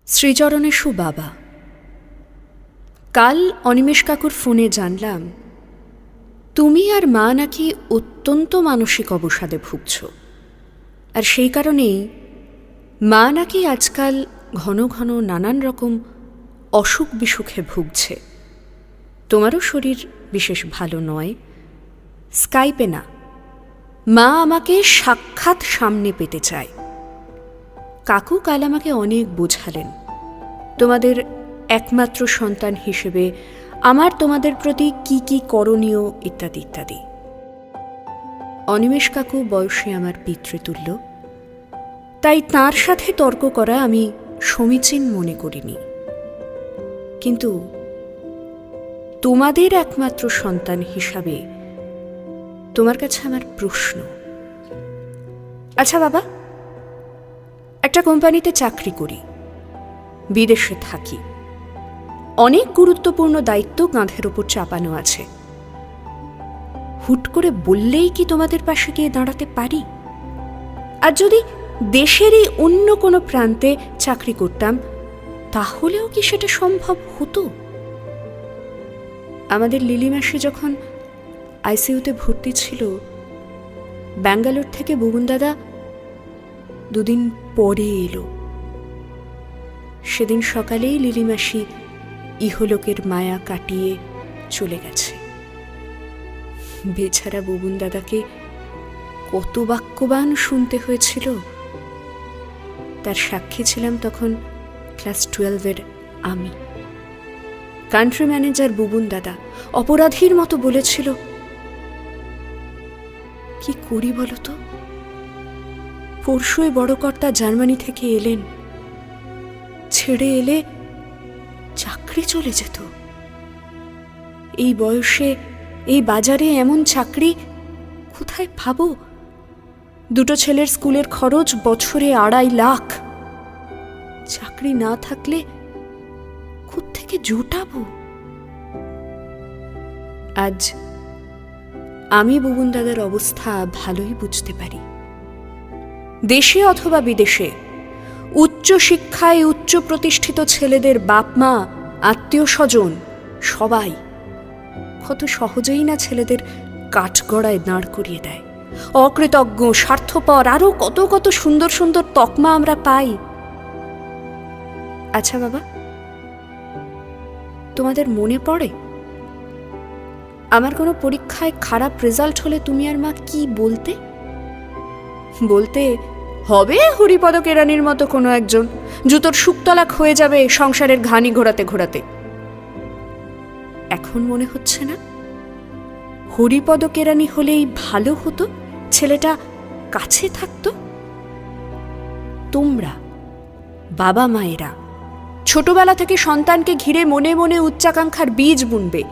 শ্রীচরণেশু বাবা। কাল অনিমেষ কাকুর ফোনে জানলাম তুমি আর মা নাকি অত্যন্ত মানসিক অবসাদে ভুগছ, আর সেই কারণেই মা নাকি আজকাল ঘন ঘন নানান রকম অসুখ বিসুখে ভুগছে। তোমারও শরীর বিশেষ ভালো নয়। স্কাইপে না, মা আমাকে সাক্ষাৎ সামনে পেতে চায়। কাকু কাল আমাকে অনেক বোঝালেন, তোমাদের একমাত্র সন্তান হিসেবে আমার তোমাদের প্রতি কি কি করণীয় ইত্যাদি ইত্যাদি। অনিমেষ কাকু বয়সে আমার পিতৃতুল্য, তাই তাঁর সাথে তর্ক করা আমি সমীচীন মনে করিনি। কিন্তু তোমাদের একমাত্র সন্তান হিসাবে তোমার কাছে আমার প্রশ্ন। আচ্ছা বাবা, একটা কোম্পানিতে চাকরি করি, বিদেশে থাকি, অনেক গুরুত্বপূর্ণ দায়িত্ব কাঁধের ওপর চাপানো আছে। হুট করে বললেই কি তোমাদের পাশে গিয়ে দাঁড়াতে পারি? আর যদি দেশেরই অন্য কোনো প্রান্তে চাকরি করতাম, তাহলেও কি সেটা সম্ভব হতো? আমাদের লিলি মাসি যখন আইসিইউতে ভর্তি ছিল, ব্যাঙ্গালোর থেকে বুবন দাদা দুদিন পরে এলো। সেদিন সকালেই লিলি মাসি ইহলোকের মায়া কাটিয়ে চলে গেছে। বেচারা বুবন দাদাকে কত বাক্যবান শুনতে হয়েছিল। তার সাক্ষী ছিলাম তখন ক্লাস 12-এর আমি। কান্ট্রি ম্যানেজার বুবন দাদা অপরাধীর মতো বলেছিল, কি করি বলতো? পরশুই বড় কর্তা জার্মানি থেকে এলেন, ছেড়ে এলে চাকরি চলে যেত। এই বয়সে এই বাজারে এমন চাকরি কোথায় পাবো? দুটো ছেলের স্কুলের খরচ বছরে 2.5 লাখ। চাকরি না থাকলে কোত্থেকে জোটাবো? আজ আমি বুবন দাদার অবস্থা ভালোই বুঝতে পারি। দেশে অথবা বিদেশে উচ্চ শিক্ষায় উচ্চ প্রতিষ্ঠিত ছেলেদের বাপ মা, আত্মীয় স্বজন সবাই কত সহজেই না ছেলেদের কাঠগড়ায় দাঁড় করিয়ে দেয়। অকৃতজ্ঞ, স্বার্থপর, আরো কত কত সুন্দর সুন্দর তকমা আমরা পাই। আচ্ছা বাবা, তোমাদের মনে পড়ে আমার কোনো পরীক্ষায় খারাপ রেজাল্ট হলে তুমি আর মা কি বলতে? বলতে হবে হরিপদ কেরানির মতো কোনো একজন, জুতোর শুকতলাক হয়ে যাবে সংসারের ঘানি ঘোরাতে ঘোরাতে। এখন মনে হচ্ছে না হরিপদ কেরানি হলেই ভালো হতো, ছেলেটা কাছে থাকতো? তোমরা বাবা মায়েরা ছোটবেলা থেকে সন্তানকে ঘিরে মনে মনে উচ্চাকাঙ্ক্ষার বীজ বুনবে।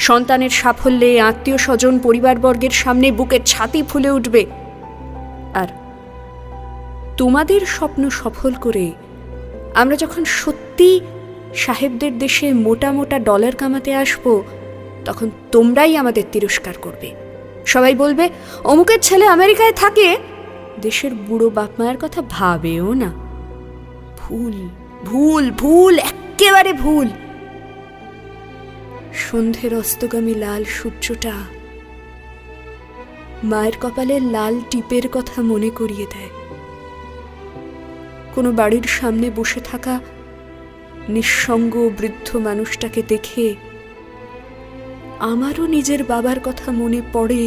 সন্তানের সাফল্যে আত্মীয় স্বজন পরিবারবর্গের সামনে বুকের ছাতি ফুলে উঠবে। আর তোমাদের স্বপ্ন সফল করে আমরা যখন সত্যি সাহেবদের দেশে মোটা মোটা ডলার কামাতে আসব, তখন তোমরাই আমাদের তিরস্কার করবে। সবাই বলবে, অমুকের ছেলে আমেরিকায় থাকে, দেশের বুড়ো বাপ মায়ের কথা ভাবেও না। ভুল, ভুল, ভুল, এক্কেবারে ভুল। সন্ধ্যের অস্তগামী লাল সূর্যটা মায়ের কপালে লাল টিপের কথা মনে করিয়ে দেয়। কোনো বাড়ির সামনে বসে থাকা নিঃসঙ্গ বৃদ্ধ মানুষটাকে দেখে আমারও নিজের বাবার কথা মনে পড়ে।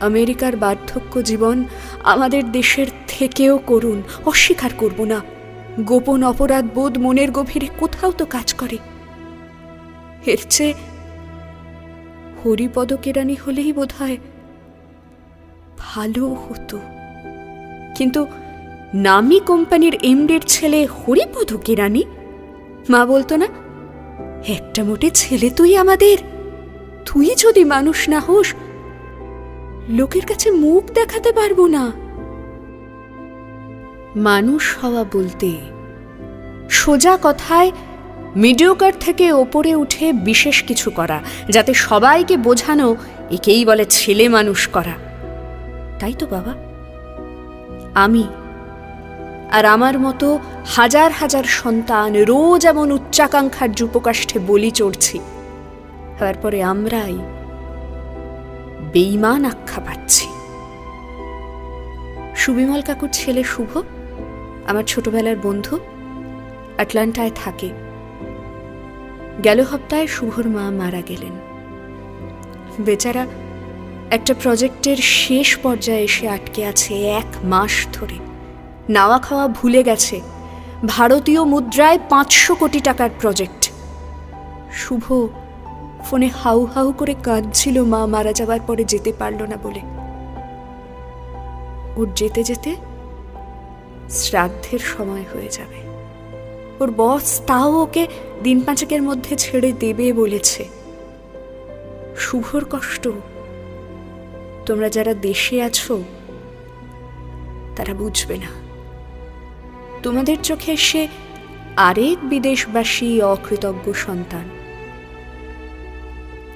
আমেরিকার বার্ধক্য জীবন আমাদের দেশের থেকেও করুণ, অস্বীকার করব না। গোপন অপরাধ বোধ মনের গভীরে কোথাও তো কাজ করে। এর চেয়ে হরিপদ কেরানি হলেই বোধহয় ভালো হতো। কিন্তু নামি কোম্পানির এমডির ছেলে হরিপদ কেরানি? মা বলতো না, একটা মোটে ছেলে তুই আমাদের, তুই যদি মানুষ না হোস লোকের কাছে মুখ দেখাতে পারবো না। মানুষ হওয়া বলতে সোজা কথায় মিডিওকার থেকে ওপরে উঠে বিশেষ কিছু করা, যাতে সবাইকে বোঝানো একেই বলে ছেলে মানুষ করা। তাই তো বাবা, আমি আর আমার মতো হাজার হাজার সন্তান রোজ এমন উচ্চাকাঙ্ক্ষার যুপকাষ্ঠে বলি চড়ছি, তারপরে আমরাই বেঈমান আখ্যা পাচ্ছি। সুবিমল কাকুর ছেলে শুভ আমার ছোটবেলার বন্ধু, আটলান্টায় থাকে। গেল সপ্তাহে শুভর মা মারা গেলেন। বেচারা একটা প্রজেক্টের শেষ পর্যায়ে এসে আটকে আছে 1 মাস ধরে। নাওয়া খাওয়া ভুলে গেছে। ভারতীয় মুদ্রায় 500 কোটি টাকার প্রজেক্ট। শুভ ফোনে হাউ হাউ করে কাঁদছিল মা মারা যাবার পরে যেতে পারল না বলে। ওর যেতে যেতে শ্রাদ্ধের সময় হয়ে যাবে। ওর বস তাও ওকে দিন-5 মধ্যে ছেড়ে দেবে বলেছে। শুভর কষ্ট তোমরা যারা দেশে আছো তারা বুঝবে না। তোমাদের চোখে সে আরেক বিদেশবাসী অকৃতজ্ঞ সন্তান,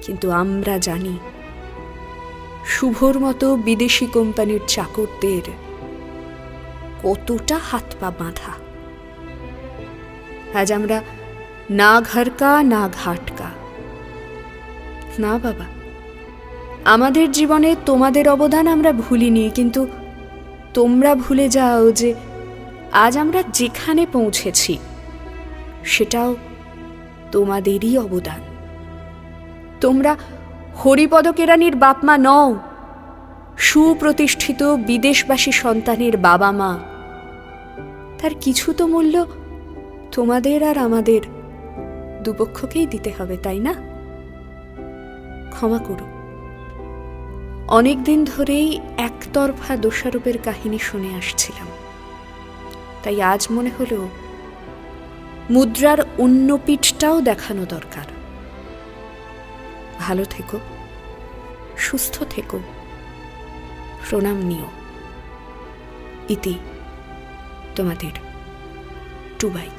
কিন্তু আমরা জানি শুভর মতো বিদেশি কোম্পানির চাকরদের কতটা হাত পা বাঁধা। আজ আমরা না ঘরকা না ঘাটকা। না বাবা, আমাদের জীবনে তোমাদের অবদান আমরা ভুলিনি, কিন্তু তোমরা ভুলে যাও যে আজ আমরা যেখানে পৌঁছেছি সেটাও তোমাদেরই অবদান। তোমরা হরিপদ কেরানির বাপমা নও, সুপ্রতিষ্ঠিত বিদেশবাসী সন্তানের বাবা মা। তার কিছু তো মূল্য তোমাদের আর আমাদের দুপক্ষকেই দিতে হবে, তাই না? ক্ষমা করো, অনেকদিন ধরেই একতরফা দোষারোপের কাহিনী শুনে আসছিলাম, তাই আজ মনে হলো মুদ্রার অন্য পিঠটাও দেখানো দরকার। ভালো থেকো, সুস্থ থেকো, প্রণাম নিও। ইতি তোমাদের টুবাই।